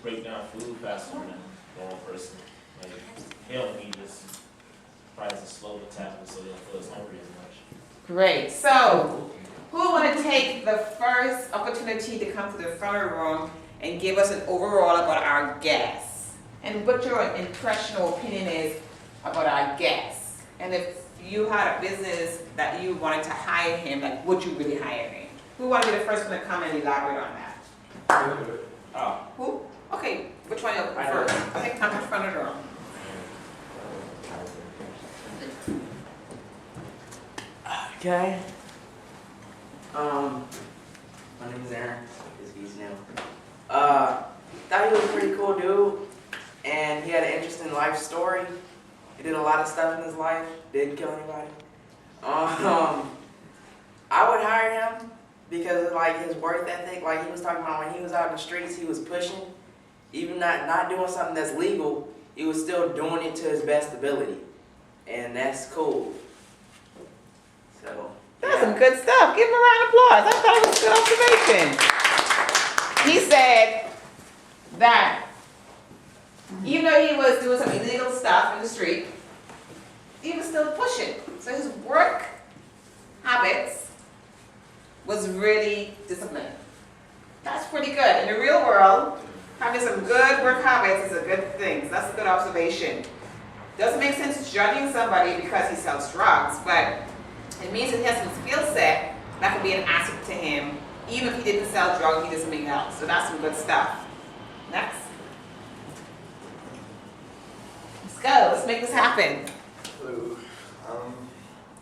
break down food faster than a normal person. Like, he don't eat this. Probably a slow metabolism, so he don't feel as hungry as much. Great. So, who want to take the first opportunity to come to the front of the room and give us an overall about our guests? And what your impression or opinion is about our guests? And if you had a business that you wanted to hire him, like would you really hire him? Who want to be the first one to come and elaborate on that? Oh, who? Okay, which one you first? I think come to the front of the room. Okay. My name is Aaron. It's easy now. Thought he was a pretty cool dude, and he had an interesting life story. He did a lot of stuff in his life. Didn't kill anybody. I would hire him because of like his work ethic. Like he was talking about when he was out in the streets, he was pushing, even not doing something that's legal. He was still doing it to his best ability, and that's cool. So. That's some good stuff. Give him a round of applause. I thought it was a good observation. He said that even though he was doing some illegal stuff in the street, he was still pushing. So his work habits was really disciplined. That's pretty good. In the real world, having some good work habits is a good thing. So that's a good observation. Doesn't make sense judging somebody because he sells drugs, but it means that he has some skill set that could be an asset to him, even if he didn't sell drugs, he did something else. So that's some good stuff. Next. Let's go. Let's make this happen.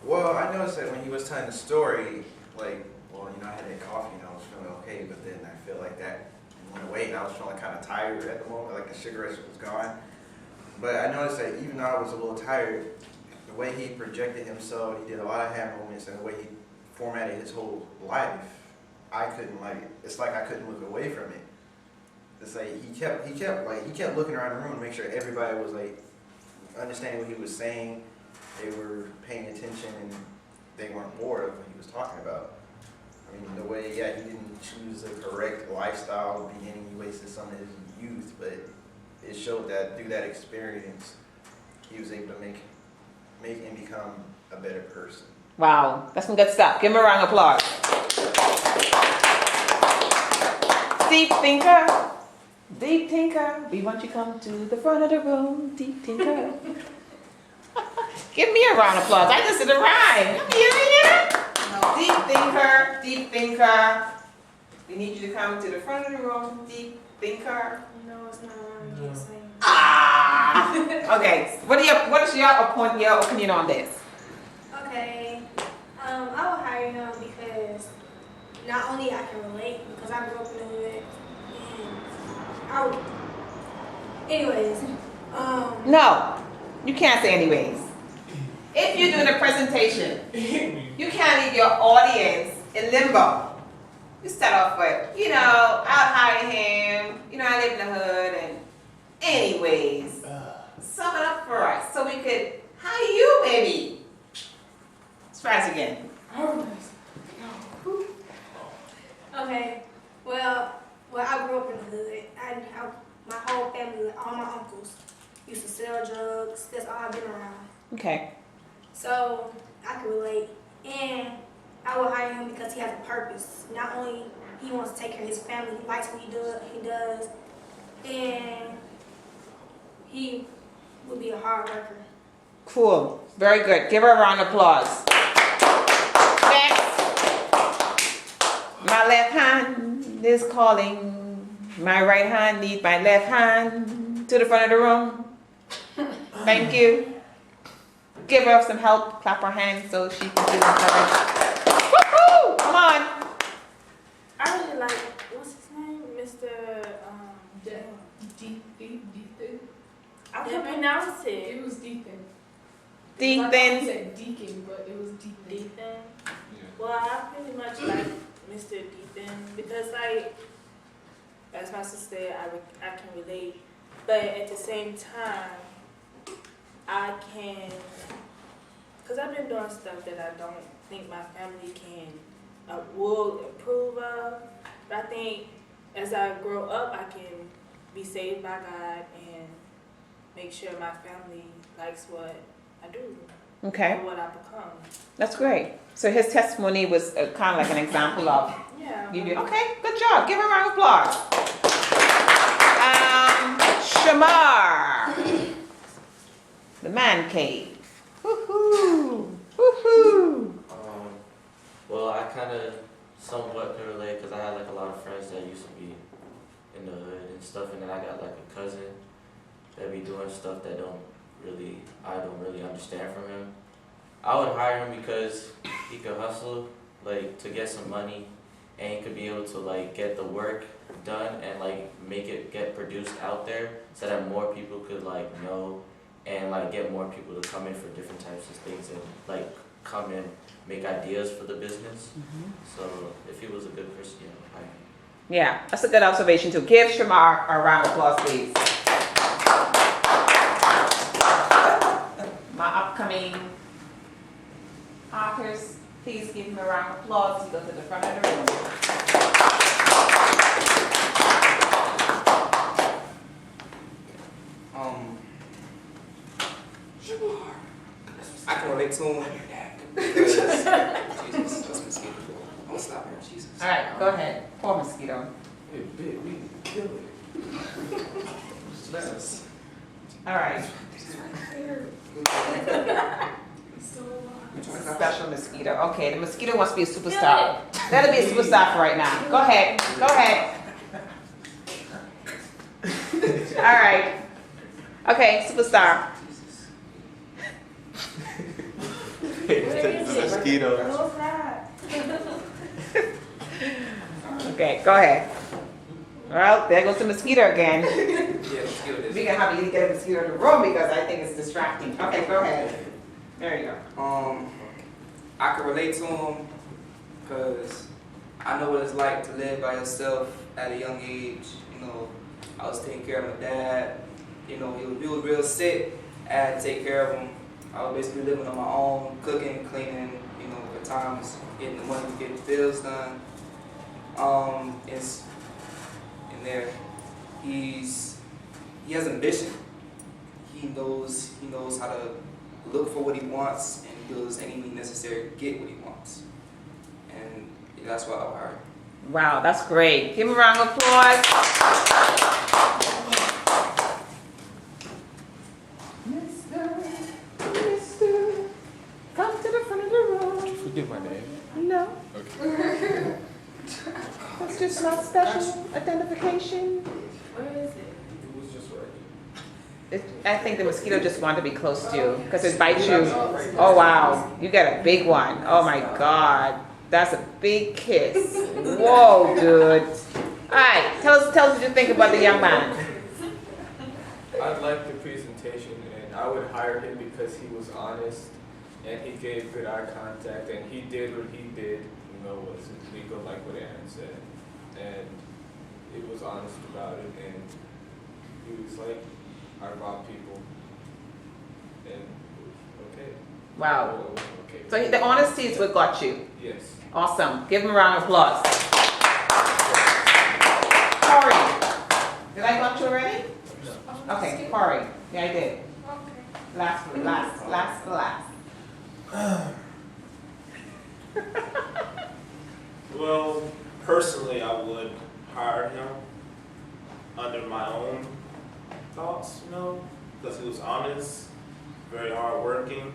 Well, I noticed that when he was telling the story, like, well, I had that coffee and I was feeling okay, but then I feel like that went away and I was feeling kind of tired at the moment, like the sugar rush was gone. But I noticed that even though I was a little tired, the way he projected himself, he did a lot of hand movements, and the way he formatted his whole life, I couldn't it's like I couldn't look away from it. It's like he kept looking around the room to make sure everybody was like understanding what he was saying. They were paying attention and they weren't bored of what he was talking about. I mean, the way, he didn't choose the correct lifestyle at the beginning. He wasted some of his youth, but it showed that through that experience, he was able to make and become a better person. Wow, that's some good stuff. Give him a round of applause. Deep thinker. Deep thinker. We want you to come to the front of the room. Deep thinker. Give me a round of applause. I just did a rhyme. You hearing it? Deep thinker. Deep thinker. We need you to come to the front of the room. Deep thinker. No, it's not wrong. You can't sing. Ah. Okay. What is your opinion on this? Okay. I will hire him because not only I can relate because I grew up in the hood, and anyways. No, you can't say anyways. If you're doing a presentation, you can't leave your audience in limbo. You start off with, I'll hire him. I live in the hood, and anyways, sum it up for us so we could hire you, maybe. Let's try this again. Okay. Well, I grew up in the hood. My whole family, all my uncles, used to sell drugs. That's all I've been around. Okay. So I can relate, and I will hire him because he has a purpose. Not only he wants to take care of his family, he likes what he does, and he will be a hard worker. Cool. Very good. Give her a round of applause. Next. My left hand is calling. My right hand needs my left hand to the front of the room. Thank you. Give her some help. Clap her hands so she can feel encouraged. Woohoo! Come on. I really like, what's his name? Mr. I can't pronounce it. It was Deacon. Deacon. My mom said Deacon, but it was Deacon. Deacon. Well, I pretty much like Mr. Deacon because, like, as my sister said, I can relate. But at the same time, I can, because I've been doing stuff that I don't think my family will approve of. But I think as I grow up, I can be saved by God and make sure my family likes what I do Okay, or what I become. that's great. So his testimony was kind of like an example of Yeah. you do. Okay, good job. Give him a round of applause. Shamar, the man cave. Woohoo! Woohoo! Well, I kind of somewhat can relate because I had like a lot of friends that used to be in the hood and stuff, and then I got like a cousin that be doing stuff that I don't really understand from him. I would hire him because he could hustle, like to get some money, and he could be able to like get the work done and like make it get produced out there so that more people could like know and like get more people to come in for different types of things and like come and make ideas for the business. So if he was a good person, yeah, I'd hire him. Yeah, that's a good observation too. Give Shamar a round of applause, please. My upcoming authors, please give him a round of applause as he goes to the front of the room. I can relate to him. Jesus, that's mosquito. I'm gonna stop here, Jesus. All right, go ahead. Poor mosquito. Hey, big, we can kill it. All right. Special mosquito. Okay, the mosquito wants to be a superstar. That'll be a superstar for right now. Go ahead. Go ahead. All right. Okay, superstar. The mosquito. Okay, go ahead. Well, there goes the mosquito again. Yeah, mosquito is. We're gonna have to get a mosquito in the room because I think it's distracting. Okay, go ahead. There you go. I can relate to him because I know what it's like to live by yourself at a young age. You know, I was taking care of my dad. You know, he was real sick. I had to take care of him. I was basically living on my own, cooking, cleaning, you know, at times getting the money to get the bills done. It's in there. He has ambition. He knows how to look for what he wants and does anything necessary to get what he wants. And that's why I'll hire him. Wow, that's great. Give him a round of applause. Mister, come to the front of the room. Forget my name. No, Okay. that's just not special identification. Where is it? It was just right. I think the mosquito just wanted to be close to you because it bites you. Oh wow, you got a big one. Oh my God, that's a big kiss. Whoa, dude. All right, tell us what you think about the young man. I liked the presentation, and I would hire him because he was honest, and he gave good eye contact, and he did what he did, you know, was legal, like what Aaron said, and he was honest about it, and he was like, I rob people, and okay. Wow. Oh, okay. So the honesty is what got you. Yes. Awesome. Give him a round of applause. Corey, did I got you already? Okay, Corey. Yeah, I did. Last. Well, personally, I would hire him under my own thoughts, you know, because he was honest, very hardworking,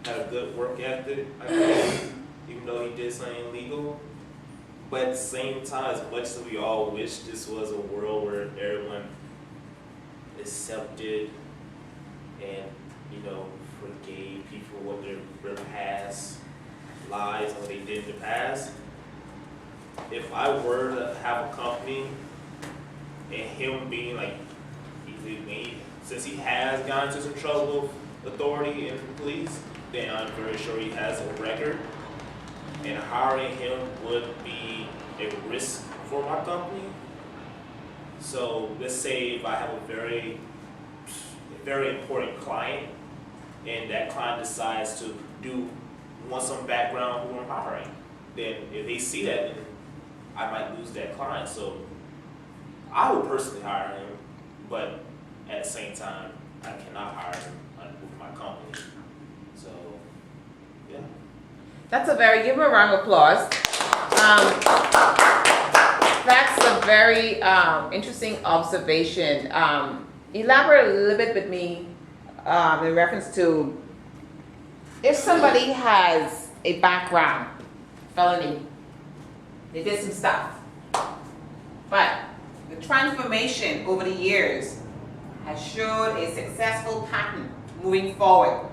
had a good work ethic, I guess, even though he did something illegal. But at the same time, as much as we all wish this was a world where everyone accepted and, you know, forgave people what their past lies and what they did in the past, if I were to have a company and him being like, since he has gotten into some trouble with authority and the police, then I'm very sure he has a record. And hiring him would be a risk for my company. So let's say if I have a very important client and that client decides to want some background who I'm hiring, then if they see that, then I might lose that client. So I would personally hire him, but at the same time, I cannot hire him with my company. So, yeah. That's a very, give him a round of applause. That's a very interesting observation. Elaborate a little bit with me in reference to if somebody has a background, felony, they did some stuff, but the transformation over the years has showed a successful pattern moving forward.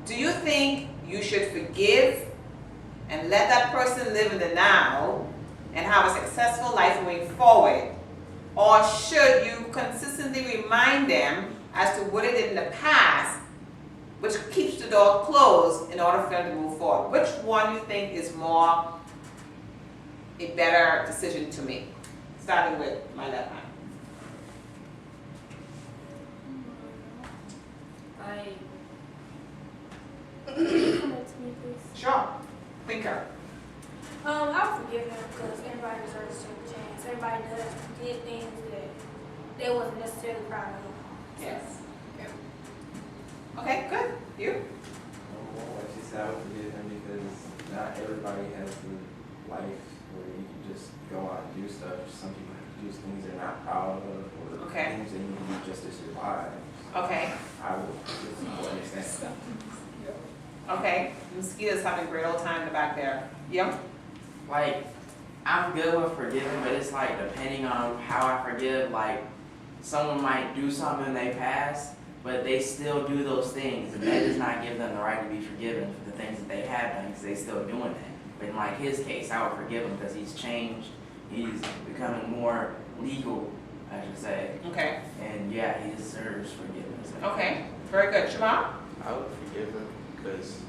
Do you think you should forgive and let that person live in the now and have a successful life moving forward? Or should you consistently remind them as to what it did in the past, which keeps the door closed in order for them to move forward? Which one you think is more a better decision to make? Starting with my left hand. Come up to me, please. Sure. Thinker. I forgive him because everybody deserves a second chance. Everybody did things that they wasn't necessarily proud of. Yes. Okay, good. You? Like she said, I would forgive him because not everybody has the life where you can just go out and do stuff. Some people have to do things they're not proud of or Okay. things they need to do just to survive. Okay. I would just to an extent. Okay. Mosquito's having a great old time in the back there. Yeah? Like, I'm good with forgiving, but it's like depending on how I forgive, like someone might do something in their past, but they still do those things, and that does not give them the right to be forgiven for the things that they have done because they still doing that. But in like his case, I would forgive him because he's changed, he's becoming more legal, I should say, Okay. and yeah, he deserves forgiveness. Okay. Very good. Shema? I would forgive him because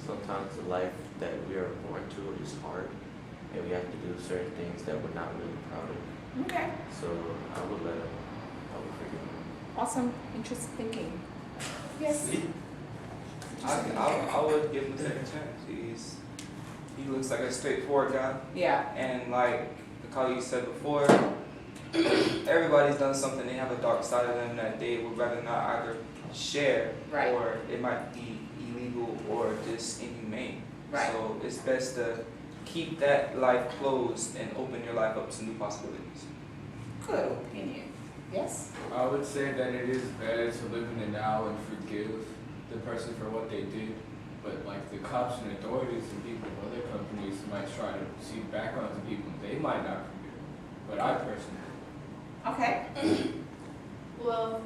sometimes the life that we are born to is hard, and we have to do certain things that we're not really proud of. Okay. So I would let him. I would forgive him. Awesome. Interesting thinking. Yes. I would give him a second chance. He looks like a straightforward guy, Yeah. and like the colleague said before, everybody's done something. They have a dark side of them that they would rather not either share, Right. or it might be illegal or just inhumane. Right. So it's best to keep that life closed and open your life up to new possibilities. Good opinion. Yes? I would say that it is better to live in the now and forgive the person for what they did. But like the cops and authorities and people of other companies might try to see backgrounds of people, they might not forgive. But I personally. Okay. Well,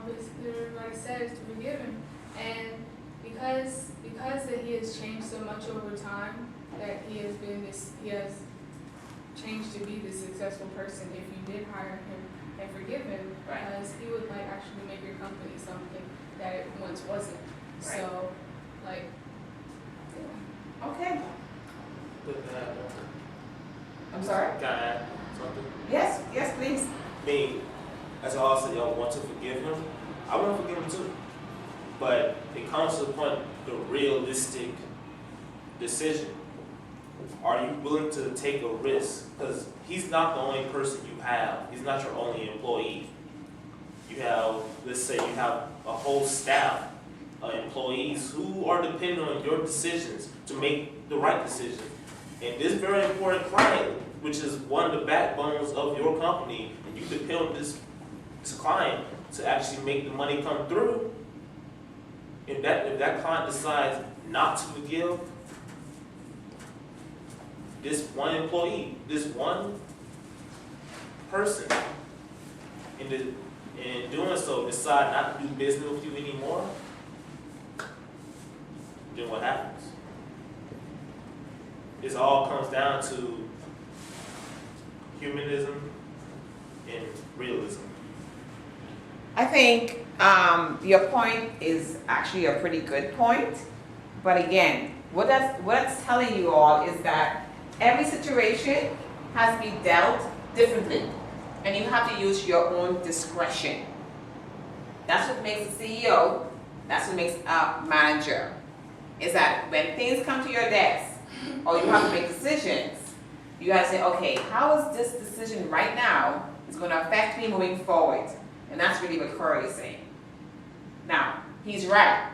basically everybody said is to forgive him, and because that he has changed so much over time, that he has changed to be this successful person. If you did hire him and forgive him, Right. because he would like actually make your company something that it once wasn't. Right. So, like, Okay. But that, I'm sorry? can I add something? Yes. Yes, please. Me, as I also y'all want to forgive him, I want to forgive him too. But it comes to the point, the realistic decision. Are you willing to take a risk? Because he's not the only person you have. He's not your only employee. You have, let's say you have a whole staff of employees who are dependent on your decisions to make the right decision. And this very important client, which is one of the backbones of your company, and you depend on this client to actually make the money come through. If that client decides not to forgive this one employee, this one person, and in doing so decide not to do business with you anymore, then what happens? It all comes down to humanism and realism. I think your point is actually a pretty good point. But again, what that's telling you all is that every situation has to be dealt differently. And you have to use your own discretion. That's what makes a CEO, that's what makes a manager. Is that when things come to your desk, or you have to make decisions, You gotta say, okay, how is this decision right now is gonna affect me moving forward? And that's really what Corey is saying. Now, he's right.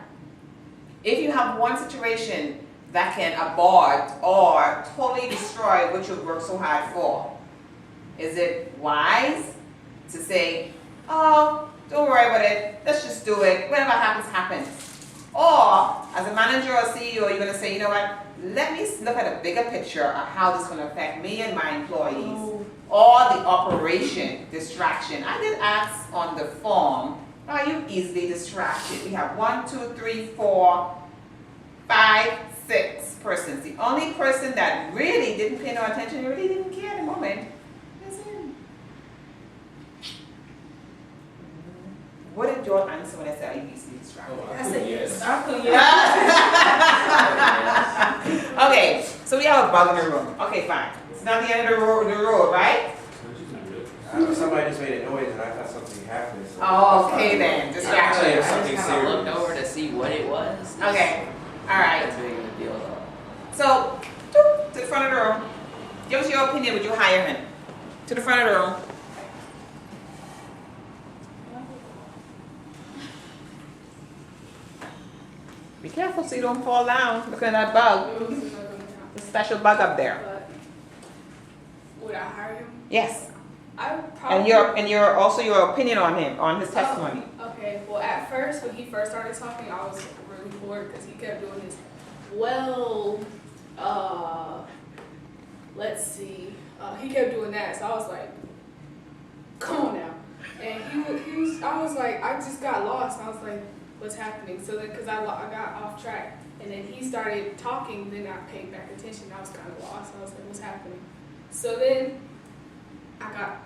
If you have one situation that can abort or totally destroy what you've worked so hard for, is it wise to say, oh, don't worry about it, let's just do it, whatever happens, happens? Or, as a manager or CEO, you're gonna say, you know what, let me look at a bigger picture of how this is gonna affect me and my employees, or the operation, distraction. I did ask on the form, are you easily distracted? We have 1, 2, 3, 4, 5, 6 persons. The only person that really didn't pay no attention, really didn't care at the moment, is him. What did your answer when I said, are you easily distracted? Oh, I said yes. I could, Okay, so we have a bug in the room. Okay, fine. It's not the end of the road, right? I don't know, somebody just made a noise and I thought something happened. So Oh, okay then. I Distraction. tell you I something just kind of serious. looked over to see what it was. Okay, alright. That's big of a deal though. So, to the front of the room. Give us your opinion. Would you hire him? To the front of the room. Be careful so you don't fall down. Look at that bug. It was not gonna happen. The special bug up there. But would I hire him? Yes. I would probably. And your also your opinion on him, on his testimony. Okay, well, at first, when he first started talking, I was really bored because he kept doing this. Well, let's see. He kept doing that, so I was like, come on now. And he was, I was like, I just got lost. I was like, what's happening? So then, because I got off track, and then he started talking, then I paid back attention. I was kind of lost. I was like, what's happening? So then, I got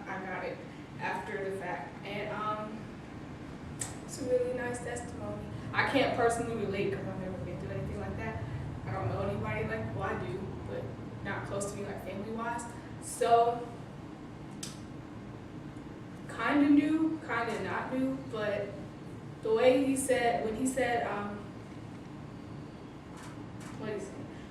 it after the fact, and it's a really nice testimony. I can't personally relate because I've never been through anything like that. I don't know anybody like, well, I do, but not close to me like family-wise. So, kind of new, kind of not new, but the way he said, when he said,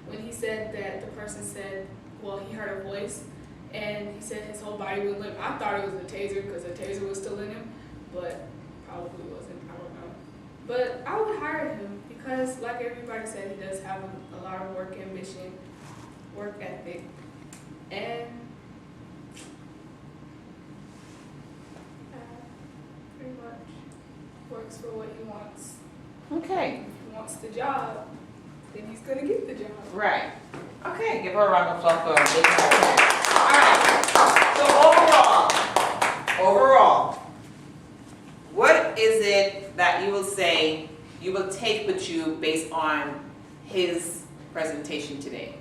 when he said that the person said, well, he heard a voice, and he said his whole body was limp. I thought it was a taser because the taser was still in him, but probably wasn't. I don't know. But I would hire him because, like everybody said, he does have a lot of work ambition, work ethic, and pretty much works for what he wants. Okay. If he wants the job, then he's gonna get the job. Right. Okay, give her a round of applause for making that. Alright. So overall, what is it that you will say you will take with you based on his presentation today?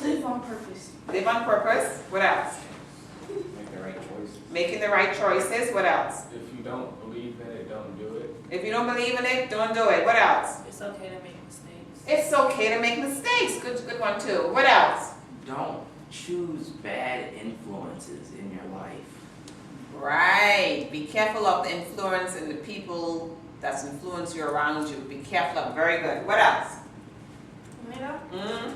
live on purpose. Live on purpose. What else? Make the right choices. Making the right choices. What else? If you don't believe in it, don't do it. If you don't believe in it, don't do it. What else? It's okay to make mistakes. It's okay to make mistakes. Good one too. What else? Don't choose bad influences in your life. Right. Be careful of the influence and the people that's influenced you around you. Be careful of. Very good. What else? Mm?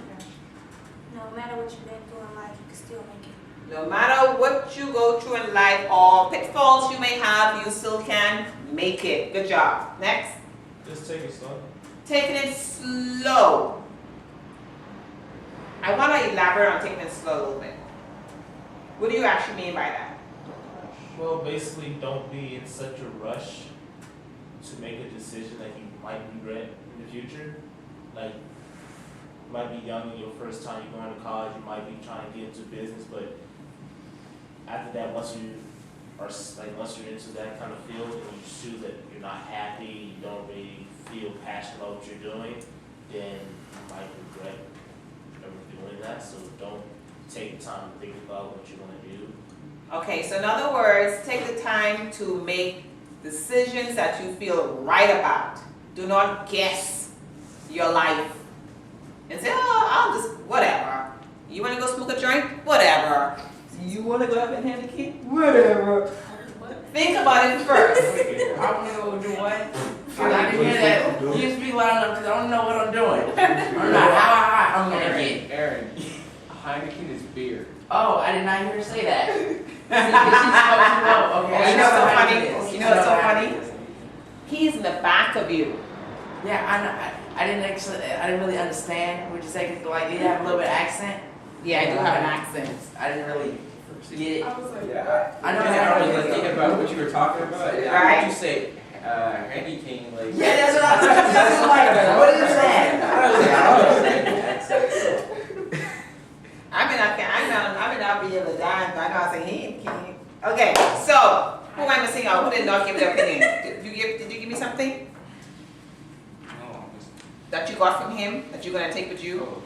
No matter what you've been through in life, you can still make it. No matter what you go through in life or pitfalls you may have, you still can make it. Good job. Next. Just take it slow. Taking it slow. I want to elaborate on taking it slow a little bit. What do you actually mean by that? Well, basically, don't be in such a rush to make a decision that you might regret in the future. Like, you might be young in your first time you're going to college, you might be trying to get into business, but after that, once you're into that kind of field and you see that you're not happy, you don't really feel passionate about what you're doing, then you might regret ever doing that. So don't take the time to think about what you want to do. Okay, so in other words, take the time to make decisions that you feel right about. Do not guess your life and say, oh, I'll just, whatever. You want to go smoke a joint? Whatever. You want to go up and have a kid? Whatever. Think about it first. I don't know what to do what. I didn't hear that. You speak loud enough because I don't know what I'm doing. Or not how I I'm gonna get. Aaron, Heineken is beer. Oh, I did not hear her say that. See, 'cause she spoke too low. Okay. You know what's so I funny? know what You know what's so Heineken funny? is. He's in the back of you. Yeah, I know. I didn't actually. I didn't really understand what you said. 'Cause, like, did you have a little bit of accent? Yeah, I do have an accent. I didn't really get it. I was like, Yeah, I know I that. was thinking about what you were talking about. Yeah, Right? I would you say, Handy King, like. Yeah, that's what I was like. What is that? I was like, I don't understand the accent. I mean, I'll be able to die, but I know I say he ain't king. Okay, so who am I missing out? Who did not give their opinion? Did you give me something No, I'm just, that you got from him that you're gonna take with you?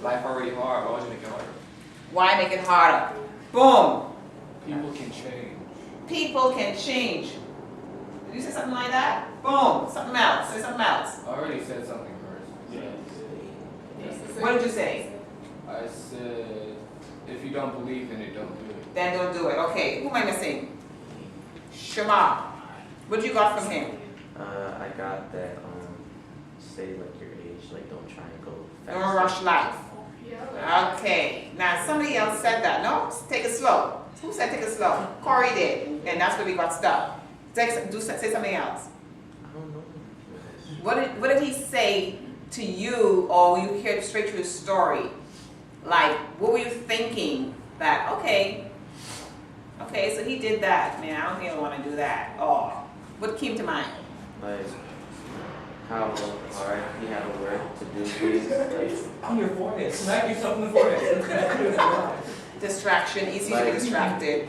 life already hard, why would you make it harder? Why make it harder? Boom. People can change. People can change. Did you say something like that? Boom. Something else. Say something else. I already said something first. What did you say? I said, if you don't believe in it, don't do it. Then don't do it. Okay. Who am I missing? Shema. What you got from him? I got that, stay like your age, like don't try and go fast. Don't rush life. yeah. Okay. Now somebody else said that. No? Take it slow. Who said take it slow? Corey did. And that's where we got stuck. Say something else. I don't know. What did he say to you, or when you heard straight through his story? Like, what were you thinking that, okay, so he did that, man, I don't think I want to do that. Or what came to mind? Like, how hard he had to work to do things, like, On your forehead, smack yourself in the forehead. Distraction, easy to be distracted.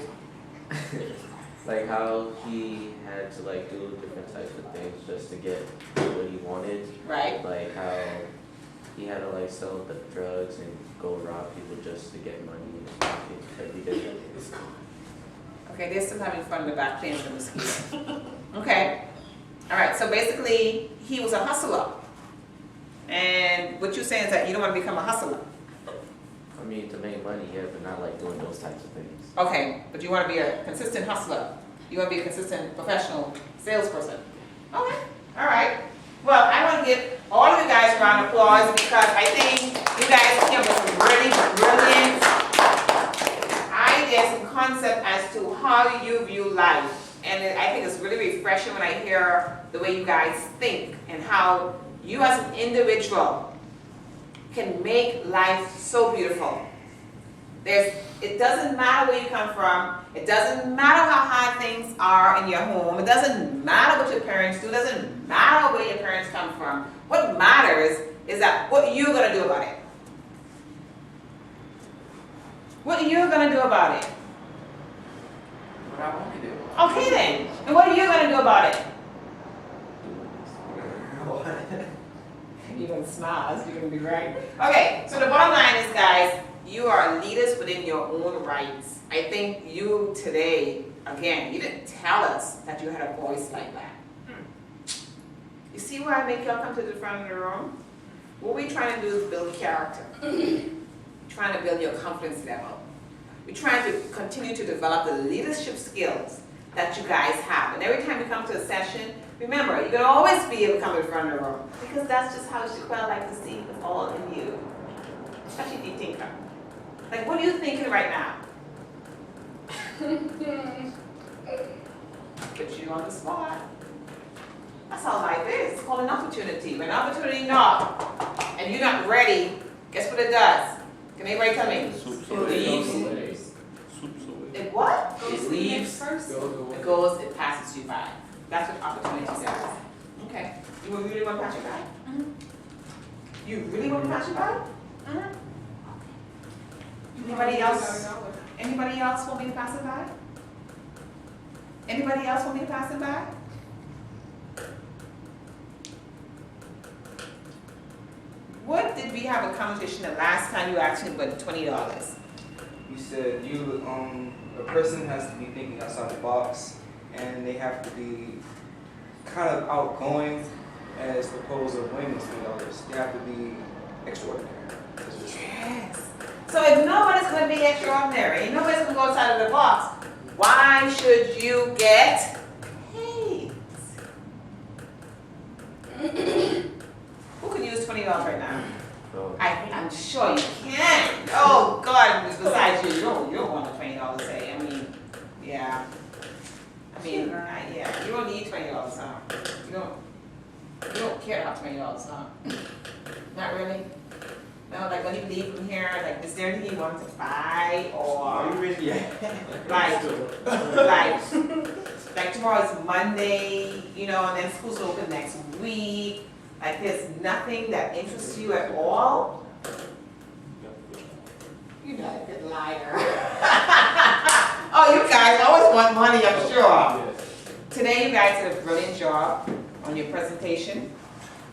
like how he had to like do different types of things just to get what he wanted. Right? Like how he had to like sell the drugs and go rob people just to get money in his pocket every day. Okay, they're still having fun in the back playing with the mosquito. Okay. All right, so basically, he was a hustler. And what you're saying is that you don't want to become a hustler. I mean, to make money, yeah, but not like doing those types of things. Okay, but you want to be a consistent hustler. You want to be a consistent professional salesperson. Okay, all right. Well, I want to give all of you guys a round of applause because I think you guys came up with some really brilliant ideas and concepts as to how you view life. And I think it's really refreshing when I hear the way you guys think and how you as an individual can make life so beautiful. It doesn't matter where you come from. It doesn't matter how hard things are in your home. It doesn't matter what your parents do. It doesn't matter where your parents come from. What matters is that what you're going to do about it. What are you going to do about it? What I want to do. Okay then. And what are you going to do about it? You're going to smile. You're going to be right. Okay, so the bottom line is, guys, you are leaders within your own rights. I think you today, again, you didn't tell us that you had a voice like that. You see why I make y'all come to the front of the room? What we're trying to do is build character. Trying to build your confidence level. We're trying to continue to develop the leadership skills that you guys have. And every time you come to a session, remember, you're going to always be able to come to the front of the room. Because that's just how Shaquille likes to see it all in you. Especially if you think of. Like, what are you thinking right now? Put you on the spot. That's how life is. It's called an opportunity. When an opportunity knocks and you're not ready, guess what it does? Can anybody tell me? It leaves. It what? It leaves. It goes, it passes you by. That's what opportunity does. Okay. You really want to pass you by? Mm-hmm. You really want to pass you by? Mm-hmm. Anybody else? Anybody else want me to pass it by? Anybody else want me to pass it by? What did we have a conversation the last time you asked me about $20? You said a person has to be thinking outside the box, and they have to be kind of outgoing as opposed to winning $20. They have to be extraordinary. Yes. So if nobody's going to be extraordinary, and nobody's going to go outside of the box, why should you get paid? Who could use $20 $20 right now. So, I'm sure you can. Oh, God, besides you don't want the $20, say, I mean, yeah. I mean, yeah, you don't need $20, huh? You don't care about $20, huh? Not really? No, like when you leave from here, like, is there anything you want to buy or like tomorrow's Monday, you know, and then school's open next week. Like there's nothing that interests you at all? You're not a good liar. Oh, you guys always want money, I'm sure. Today you guys did a brilliant job on your presentation.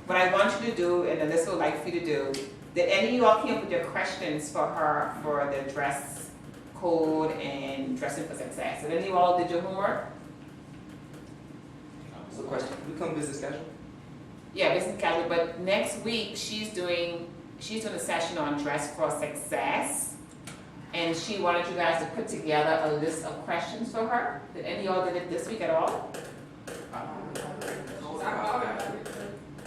What I want you to do, and Alyssa would like for you to do, did any of you all came up with your questions for her for the dress code and dressing for success? Did any of you all did your homework? So question, can we come business casual? Yeah, business casual, but next week she's doing a session on dress for success. And she wanted you guys to put together a list of questions for her. Did any of y'all did it this week at all?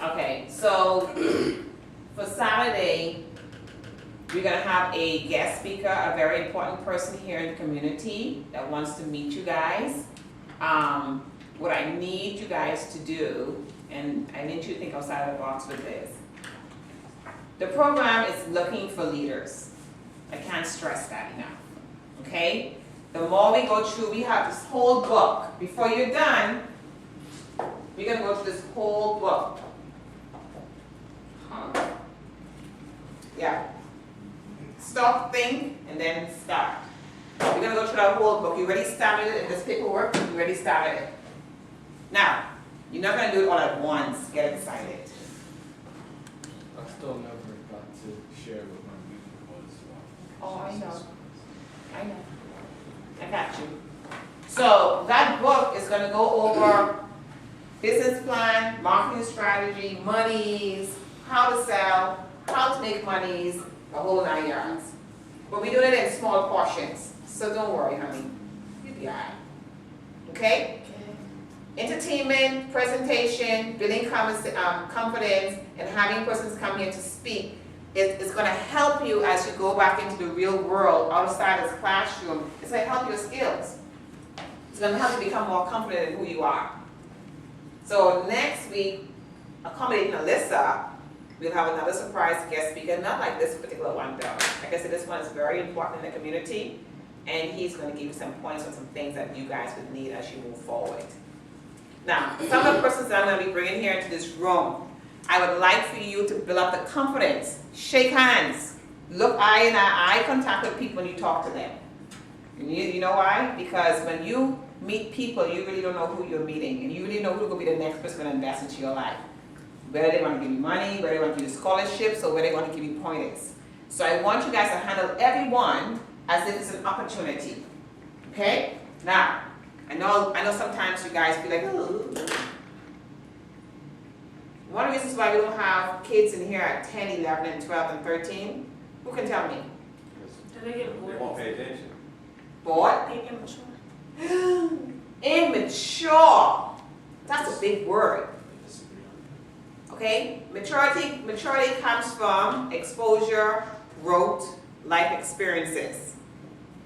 Okay, so for Saturday, we're gonna have a guest speaker, a very important person here in the community that wants to meet you guys. What I need you guys to do, and I need you to think outside of the box with this. The program is looking for leaders. I can't stress that enough, okay? The more we go through, we have this whole book. Before you're done, we're gonna go through this whole book. Yeah. Stop, think, and then start. We're gonna go through that whole book. You already started it in this paperwork, you already started it. Now, you're not gonna do it all at once, get excited. I still never got to share what my week was. Oh, I know. I got you. So that book is gonna go over business plan, marketing strategy, monies, how to sell, how to make monies, the whole 9 yards. But we do it in small portions, so don't worry, honey. You'll be all right. Okay? Entertainment, presentation, building confidence, and having persons come here to speak is going to help you as you go back into the real world outside this classroom. It's going to help your skills. It's going to help you become more confident in who you are. So next week, accommodating Alyssa, we'll have another surprise guest speaker, not like this particular one though. Like I said, this one is very important in the community, and he's going to give you some points on some things that you guys would need as you move forward. Now, some of the persons that I'm going to be bringing here into this room, I would like for you to build up the confidence, shake hands, look eye in eye contact with people when you talk to them. You know why? Because when you meet people, you really don't know who you're meeting, and you really know who's going to be the next person going to invest into your life. Whether they want to give you money, whether they want to give you scholarships, or whether they want to give you pointers. So I want you guys to handle everyone as if it's an opportunity. Okay? Now, I know sometimes you guys feel like, ooh. One of the reasons why we don't have kids in here at 10, 11, and 12, and 13, who can tell me? Do they get bored? They won't pay attention. Bored? They immature. Immature. That's a big word. Okay? Maturity comes from exposure, growth, life experiences.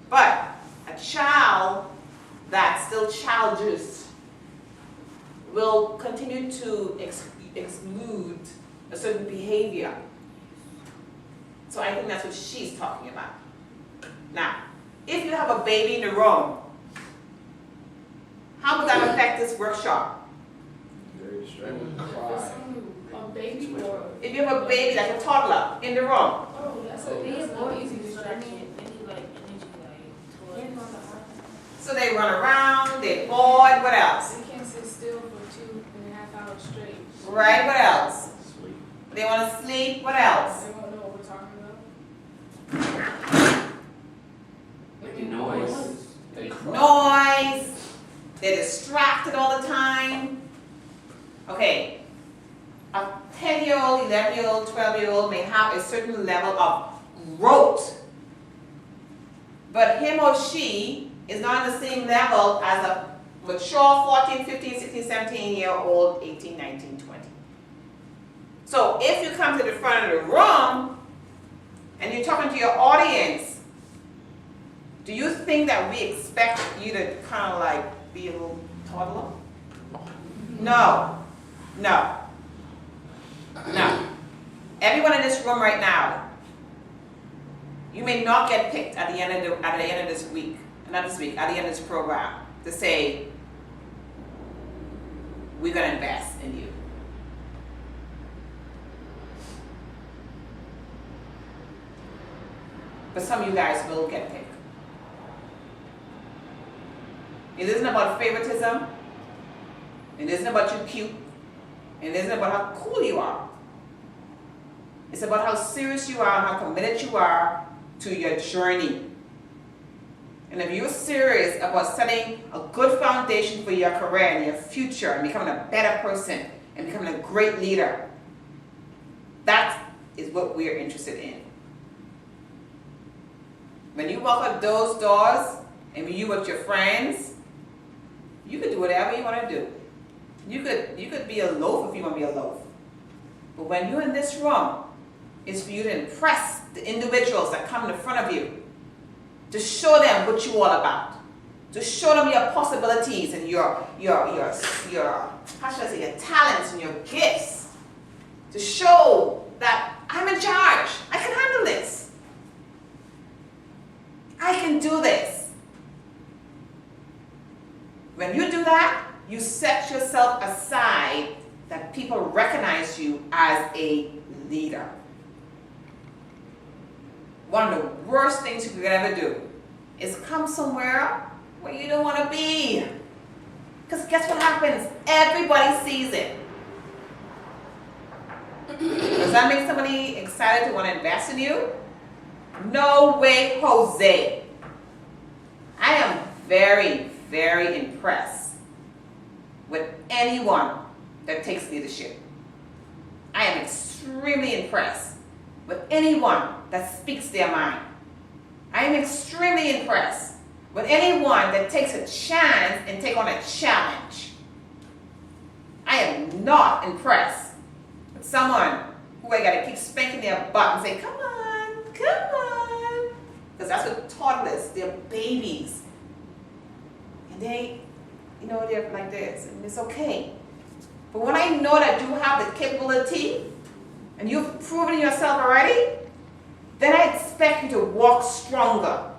But a child that's still childish will continue to exclude a certain behavior. So I think that's what she's talking about. Now, if you have a baby in the room, how would that affect this workshop? Very distracting. A baby or If you have a baby, like a toddler, in the room, oh, that's no easy distraction. so they run around, they're bored, what else? They can't sit still for 2.5 hours straight. Right, what else? sleep. They want to sleep, what else? They won't know what we're talking about. Making noise. Noise, they're distracted all the time. Okay, a 10-year-old, 11-year-old, 12-year-old may have a certain level of growth, but him or she is not on the same level as a mature 14, 15, 16, 17-year-old, 18, 19, 20. So if you come to the front of the room and you're talking to your audience, do you think that we expect you to kind of like be a little toddler? No, no, no. Everyone in this room right now, you may not get picked at the end of this week, not this week, at the end of this program to say, we're gonna invest in you. But some of you guys will get picked. It isn't about favoritism. It isn't about you cute. It isn't about how cool you are. It's about how serious you are and how committed you are to your journey. And if you're serious about setting a good foundation for your career and your future and becoming a better person and becoming a great leader, that is what we're interested in. When you walk up those doors and when you with your friends, you could do whatever you want to do. You could be a loaf if you want to be a loaf. But when you're in this room, it's for you to impress the individuals that come in front of you, to show them what you're all about, to show them your possibilities and your how should I say, your talents and your gifts, to show that I'm in charge. I can handle this. I can do this. When you do that, you set yourself aside that people recognize you as a leader. One of the worst things you could ever do is come somewhere where you don't want to be. Because guess what happens? Everybody sees it. Does that make somebody excited to want to invest in you? No way, Jose. I am very, very impressed with anyone that takes leadership. I am extremely impressed with anyone that speaks their mind. I am extremely impressed with anyone that takes a chance and take on a challenge. I am not impressed with someone who I gotta keep spanking their butt and say, come on, come on. Because that's what toddlers, they're babies. And they, they're like this, and it's okay. But when I know that you have the capability, and you've proven yourself already, then I expect you to walk stronger.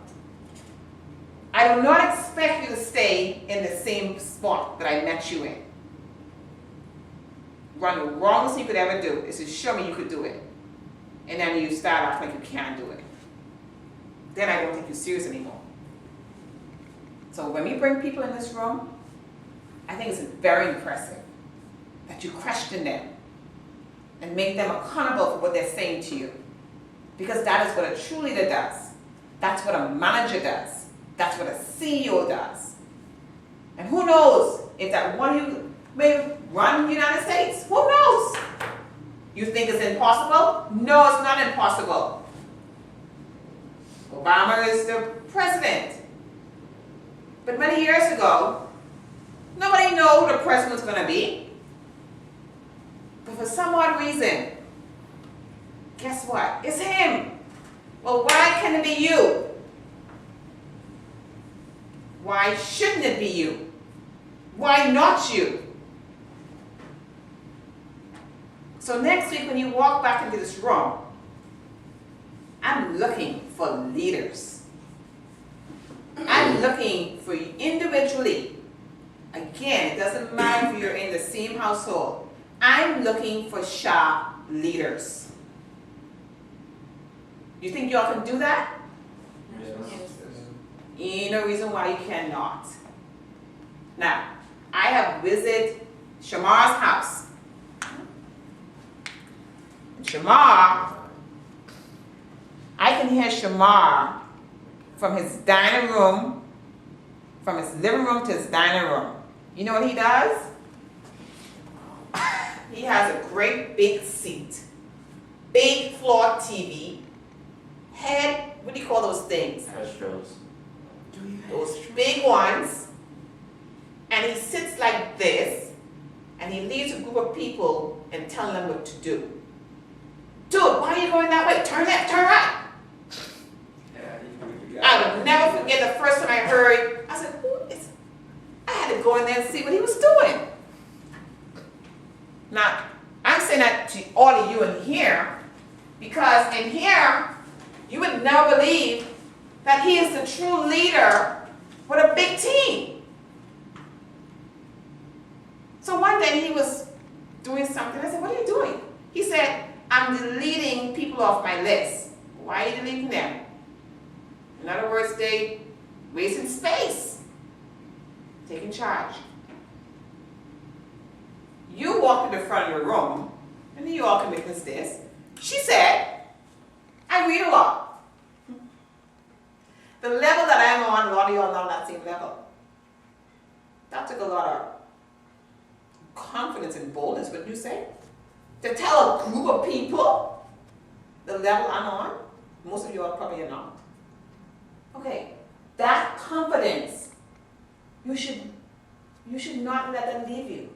I do not expect you to stay in the same spot that I met you in. One of the wrongest thing you could ever do is to show me you could do it. And then you start off like you can't do it. Then I don't take you serious anymore. So when we bring people in this room, I think it's very impressive that you question them and make them accountable for what they're saying to you. Because that is what a true leader does. That's what a manager does. That's what a CEO does. And who knows if that one who may run the United States, who knows? You think it's impossible? No, it's not impossible. Obama is the president. But many years ago, nobody knew who the president was going to be. But for some odd reason, guess what? It's him. Well, why can't it be you? Why shouldn't it be you? Why not you? So next week when you walk back into this room, I'm looking for leaders. I'm looking for you individually. Again, it doesn't matter if you're in the same household. I'm looking for sharp leaders. You think y'all can do that? Ain't no reason why you cannot. Now, I have visited Shamar's house. Shamar, I can hear Shamar from his dining room, from his living room to his dining room. You know what he does? He has a great big seat, big floor TV, head, what do you call those things? Astros. Those big ones. And he sits like this, and he leads a group of people and tells them what to do. dude, why are you going that way? Turn left, turn right. I will never forget the first time I heard, I said, who is, I had to go in there and see what he was doing. Now, I'm saying that to all of you in here, because in here, you would never believe that he is the true leader with a big team. So one day he was doing something. I said, what are you doing? He said, I'm deleting people off my list. Why are you deleting them? In other words, they wasting space, taking charge. You walk in the front of the room, and you all can witness this. She said, I read a lot. The level that I'm on, a lot of y'all know that same level. That took a lot of confidence and boldness, wouldn't you say? To tell a group of people the level I'm on. Most of you all probably are not. Okay, that confidence, you should not let that leave you.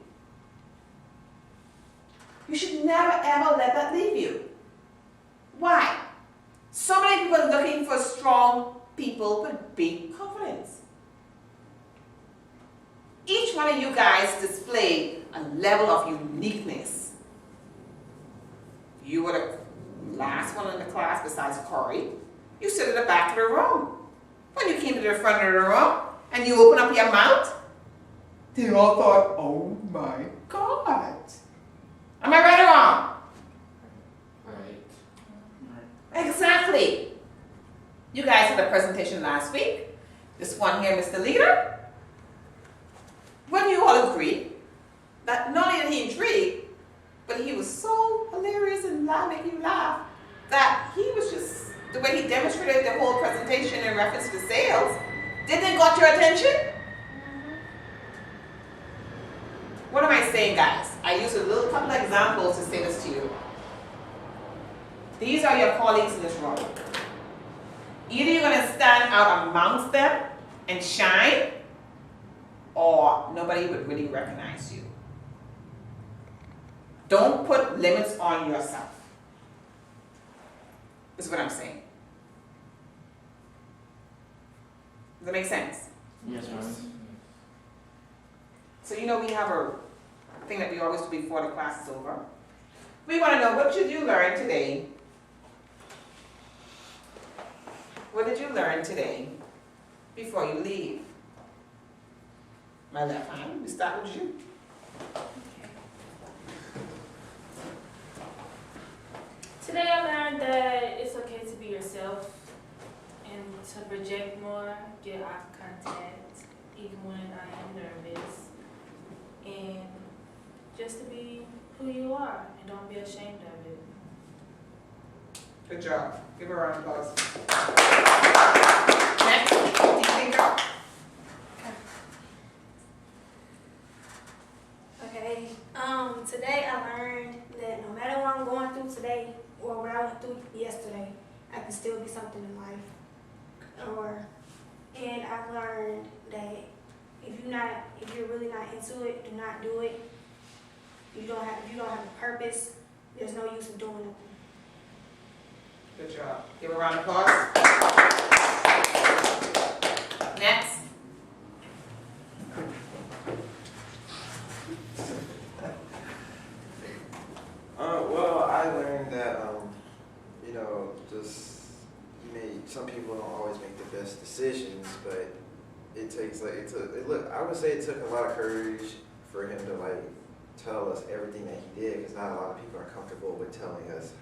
You should never ever let that leave you. Why? So many people are looking for strong people with big confidence. Each one of you guys displayed a level of uniqueness. You were the last one in the class besides Corey. You sit at the back of the room. When you came to the front of the room and you open up your mouth, they all thought, oh my God. Am I right or wrong? Right. Exactly. You guys had a presentation last week. This one here, Mr. Leader. When you all agreed that not only did he intrigue, but he was so hilarious and making you laugh that he was just, the way he demonstrated the whole presentation in reference to sales, didn't it got your attention? What am I saying, guys? I use a little couple of examples to say this to you. These are your colleagues in this room. Either you're going to stand out amongst them and shine, or nobody would really recognize you. Don't put limits on yourself. This is what I'm saying. Does that make sense? Yes, ma'am. So you know we have a thing that we always do before the class is over. We want to know, what did you learn today? What did you learn today before you leave? My left hand, we start with you. Today I learned that it's okay to be yourself and to project more, get eye contact, even when I am nervous. And just to be who you are and don't be ashamed of it. Good job. Give her a round of applause. Next, teaching girl. Okay. Today I learned that no matter what I'm going through today or what I went through yesterday, I can still be something in life. And I learned that if you're really not into it, do not do it. If you don't have a purpose, there's no use in doing it. Good job. Give her a round of applause. Next. Well, I learned that, some people don't always make the best decisions, but it takes I would say it took a lot of courage for him to tell us everything that he did, because not a lot of people are comfortable with telling us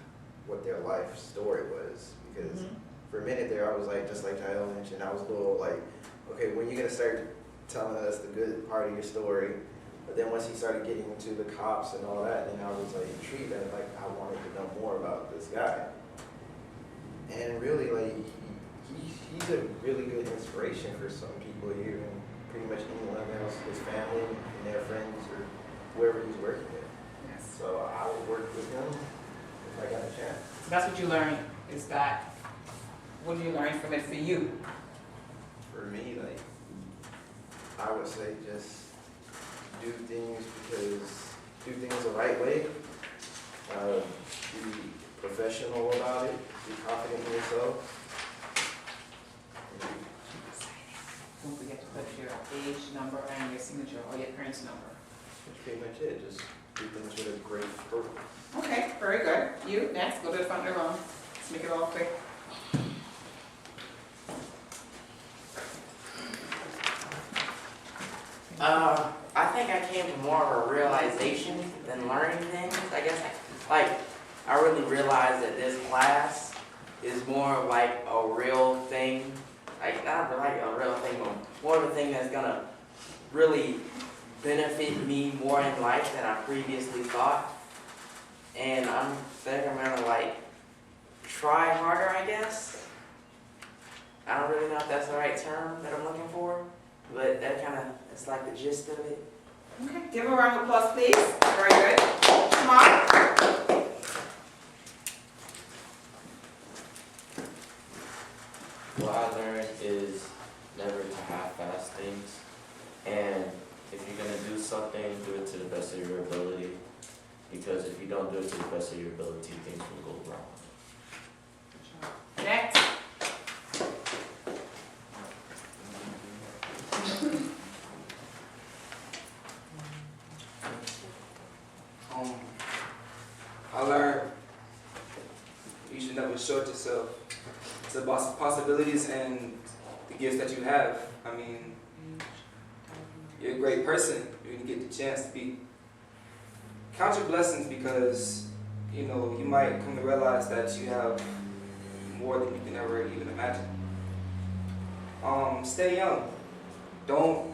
what their life story was. Because for a minute there, I was just like Jael mentioned, I was a little okay, when are you gonna start telling us the good part of your story? But then once he started getting into the cops and all that, then I was intrigued and I wanted to know more about this guy. And really, he's a really good inspiration for some people here, and pretty much anyone else, his family and their friends or whoever he's working with. Yes. So I would work with him if I got a chance. So that's what you learned, is that, what did you learn from it for you? For me, I would say just do things the right way. Be professional about it, be confident in yourself. Don't forget to put your age, number, and your signature, or your parents' number. That's pretty much it, just do things with a great purpose. Okay, very good. You, next, go to the front of the room. Let's make it all quick. I think I came to more of a realization than learning things. I guess, like, I really realized that this class is more of like a real thing. Like, not like a real thing, but more of a thing that's gonna really benefit me more in life than I previously thought. And I think I'm gonna like try harder, I guess. I don't really know if that's the right term that I'm looking for, but that kind of, it's like the gist of it. Okay, give him a round of applause, please. Very good. Come on. What I learned is never to half-ass things, and if you're gonna do something, do it to the best of your ability, because if you don't do it to the best of your ability, things will go wrong. Next. I learned you should never short yourself. It's about possibilities and the gifts that you have. I mean, you're a great person. You get the chance to be. Count your blessings because, you know, you might come to realize that you have more than you can ever even imagine. Stay young. Don't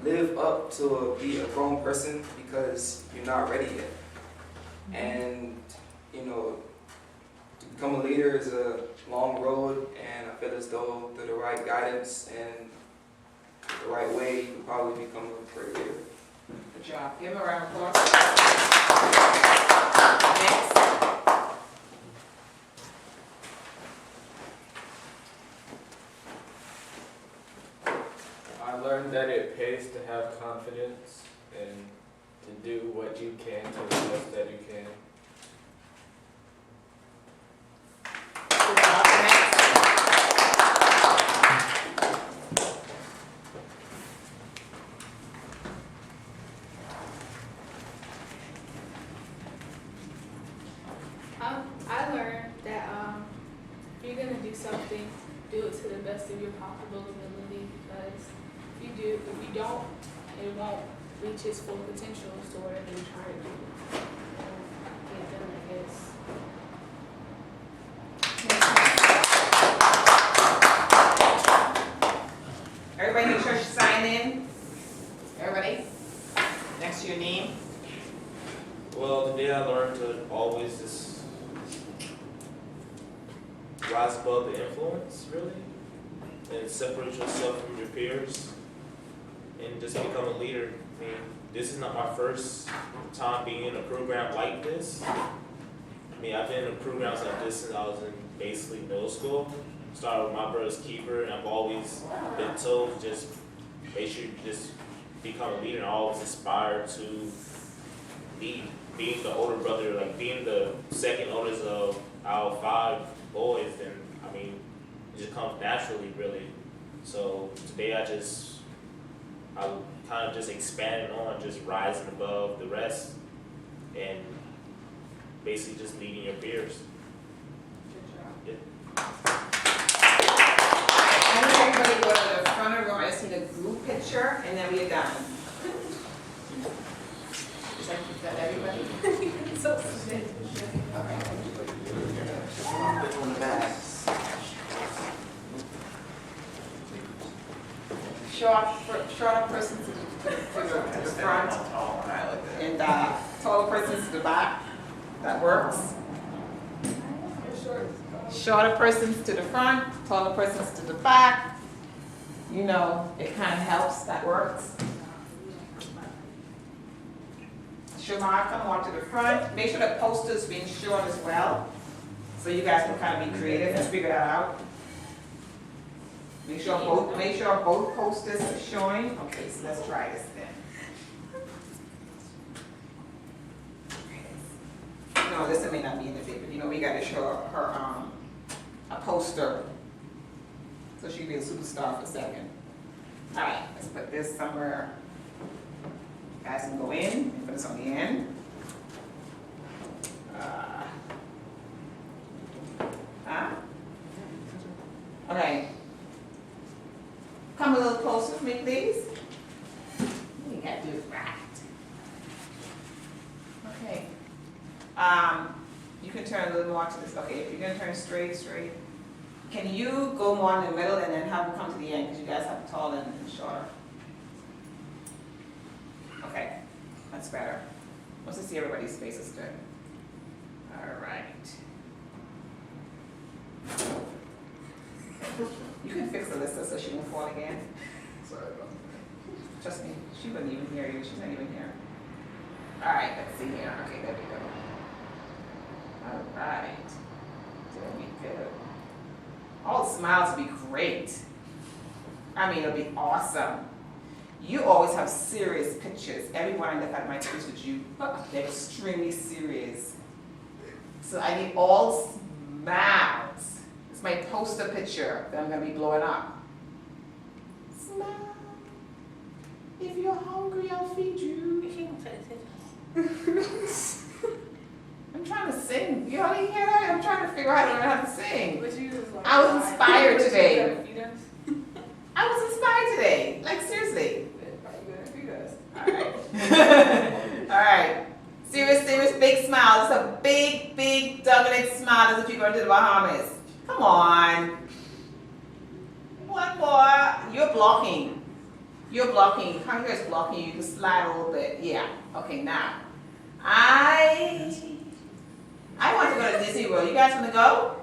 live up to be a grown person because you're not ready yet. And, you know, to become a leader is a long road, and I feel as though through the right guidance and the right way, you can probably become a great leader. Good job. Give him a round of applause. Next. I learned that it pays to have confidence and to do what you can to the best that you can. Good job. Next. I learned that if you're gonna do something, do it to the best of your possible ability, because if you don't, it won't reach its full potential to whatever you're trying to do. Get done, I guess. Everybody make sure you sign in. Everybody. Next to your name. Well, today I learned to always just rise above the influence, really, and separate yourself from your peers, and just become a leader. I mean, this is not my first time being in a program like this. I mean, I've been in programs like this since I was in basically middle school. Started with my brother's keeper, and I've always been told just make sure you just become a leader, and I always aspire to lead. Being the older brother, like being the second oldest of our 5 boys, then I mean, it just comes naturally, really. So today I kind of just expanded on just rising above the rest and basically just leading your peers. Good job. I need everybody to go to the front of the room. I just need a group picture, and then we are done. Is that everybody? So sick. On the back. Shorter person to the front, and taller person to the back. That works. Shorter persons to the front, taller persons to the back. You know, it kind of helps. That works. Shamar, come on to the front. Make sure the poster's being shown as well, so you guys can kind of be creative and figure that out. Make sure both posters are showing. Okay, so let's try this then. No, this may not be in the big, but you know know, we gotta show her, a poster. So she can be a superstar for a second. All right, let's put this somewhere. You guys can go in, and put this on the end. Okay. Come a little closer for me, please. You gotta do it right. Okay. You can turn a little more to this. Okay, if you're gonna turn straight. Can you go more in the middle and then have them come to the end, because you guys have tall and shorter. Okay, that's better. Once I see everybody's faces good. All right. You can fix Alyssa so she won't fall again. Sorry about that. Trust me, she wouldn't even hear you. She's not even here. All right, let's see here. Okay, there we go. All right. There we go. All the smiles will be great. I mean, it'll be awesome. You always have serious pictures. Everyone that had my pictures with you, they're extremely serious. So I need all smiles. It's my poster picture that I'm gonna be blowing up. Smile. If you're hungry, I'll feed you. I'm trying to sing. You already hear that? I'm trying to figure out how to sing. But you was like, I was inspired today. You gotta feed us. I was inspired today. Like seriously. You gotta feed us. Alright. Alright. Serious, big smile. It's a big, dominant smile as if you're going to the Bahamas. Come on. One more. You're blocking. Come here is blocking. You can slide a little bit. Yeah. Okay, now. I want to go to Disney World. You guys want to go?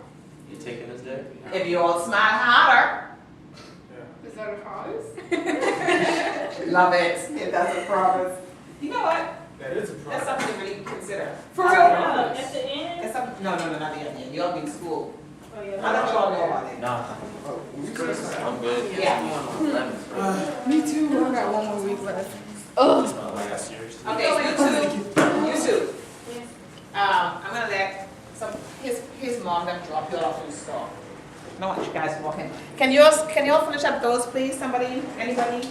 You taking us there? If you all smile harder. Is that a promise? Love it. If that's a promise. You know what? That is a That's problem. something to really consider. For real? At the end? That's something, no, not the end. Y'all be in school. Oh, yeah. I'll let y'all know about it. Nah, I'm good. Yeah. Me too. I got one more week left. Okay, you two. I'm gonna let his mom them drop you off in the store. I don't want you guys walking. Can you all finish up those, please? Somebody? Anybody?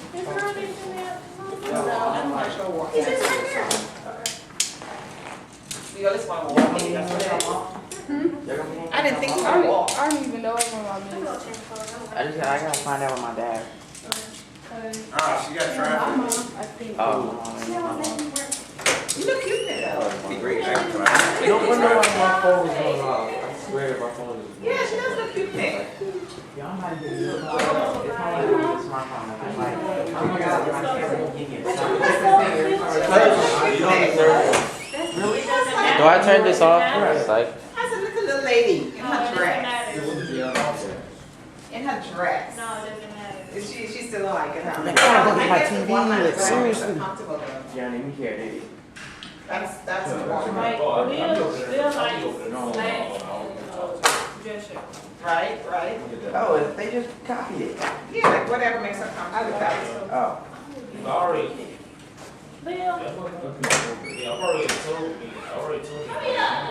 I'm not sure what. You just want to walk in. That's what I want. I didn't think you would walk. I don't even know what my mom I gotta find out with my dad. Ah, she got traffic. I think. You look cute there, though. Be great. Actually. Don't wonder why my phone is going off. I swear my phone is. Yeah, she does look cute there. Y'all might be it's not like a smartphone. It's like, oh my god, my camera can get Do I turn this off? It's like. That's a little lady in her dress. In her dress. No, it doesn't matter. She's still like it. I'm trying to look at my TV, like, Seriously. seriously. Comfortable though. Yeah, I didn't care, did he? That's important. Like, real nice, dress shirt. Right. Oh, they just copied it. Yeah, like whatever makes her comfortable. Oh. I've already Bill, told you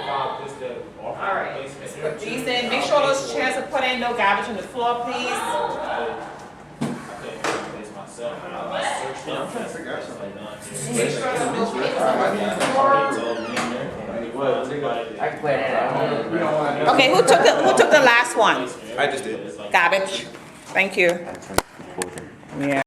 about this, that. All right. Put these in. Make sure those chairs are put in. No garbage on the floor, please. I'm trying to figure out something. Make sure those papers are on the floor. I can play that. Okay, who took the last one? I just did. Garbage. Thank you. Yeah.